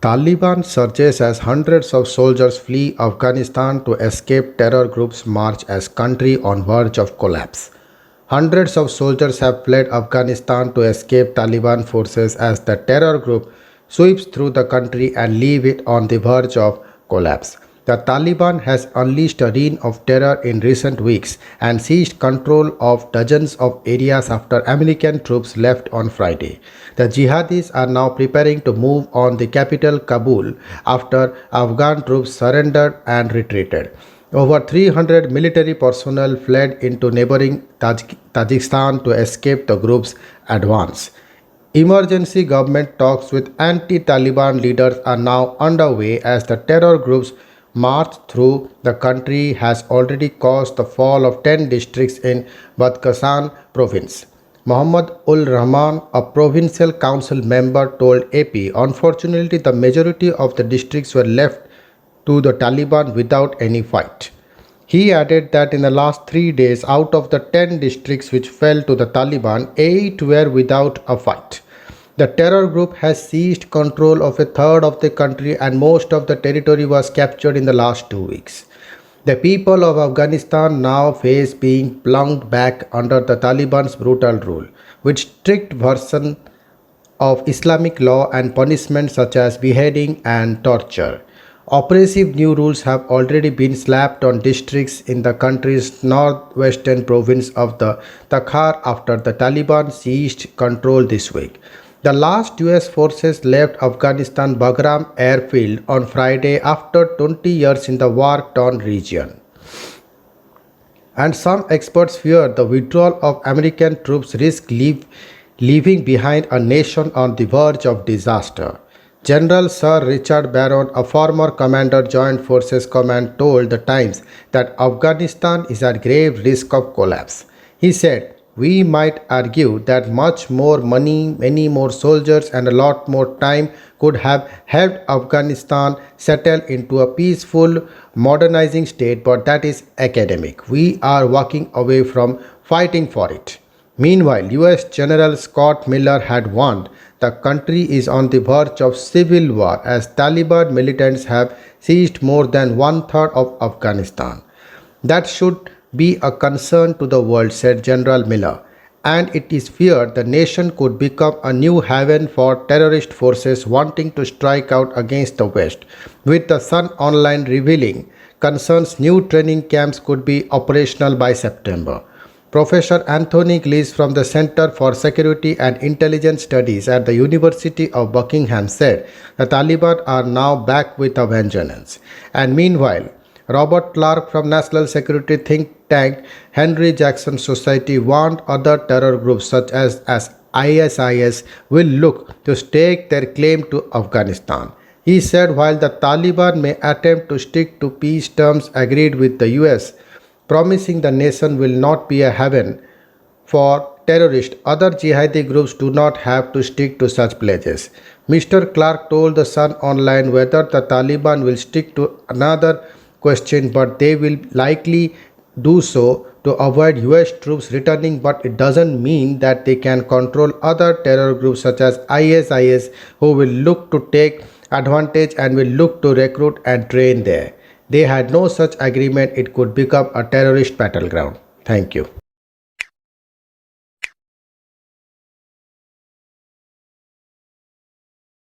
Taliban surges as hundreds of soldiers flee Afghanistan to escape terror groups march as country on verge of collapse. Hundreds of soldiers have fled Afghanistan to escape Taliban forces as the terror group sweeps through the country and leave it on the verge of collapse. The Taliban has unleashed a reign of terror in recent weeks and seized control of dozens of areas after American troops left on Friday. The jihadis are now preparing to move on the capital Kabul after Afghan troops surrendered and retreated. Over 300 military personnel fled into neighboring Tajikistan to escape the group's advance. Emergency government talks with anti-Taliban leaders are now underway as the terror group's march through the country has already caused the fall of 10 districts in Badkhashan province. Muhammad ul Rahman, a provincial council member, told AP, unfortunately, the majority of the districts were left to the Taliban without any fight. He added that in the last 3 days, out of the 10 districts which fell to the Taliban, 8 were without a fight. The terror group has seized control of a third of the country and most of the territory was captured in the last 2 weeks. The people of Afghanistan now face being plunged back under the Taliban's brutal rule, with strict version of Islamic law and punishment such as beheading and torture. Oppressive new rules have already been slapped on districts in the country's northwestern province of the Takhar after the Taliban seized control this week. The last US forces left Afghanistan Bagram airfield on Friday after 20 years in the war-torn region. And some experts fear the withdrawal of American troops risks leaving behind a nation on the verge of disaster. General Sir Richard Barron, a former commander Joint Forces Command, told the Times that Afghanistan is at grave risk of collapse. He said, "We might argue that much more money, many more soldiers and a lot more time could have helped Afghanistan settle into a peaceful, modernizing state, but that is academic. We are walking away from fighting for it." Meanwhile, US General Scott Miller had warned the country is on the verge of civil war as Taliban militants have seized more than one-third of Afghanistan. That should be a concern to the world, said General Miller, and it is feared the nation could become a new haven for terrorist forces wanting to strike out against the West, with the Sun Online revealing concerns new training camps could be operational by September. Professor Anthony Glees from the Center for Security and Intelligence Studies at the University of Buckingham said the Taliban are now back with a vengeance. And meanwhile, Robert Clark from National Security think tank Henry Jackson Society warned other terror groups such as ISIS will look to stake their claim to Afghanistan. He said while the Taliban may attempt to stick to peace terms agreed with the US, promising the nation will not be a haven for terrorists, other jihadi groups do not have to stick to such pledges. Mr. Clark told the Sun Online whether the Taliban will stick to another question, but they will likely do so to avoid US troops returning, but it doesn't mean that they can control other terror groups such as ISIS who will look to take advantage and will look to recruit and train there. They had no such agreement. It could become a terrorist battleground. Thank you.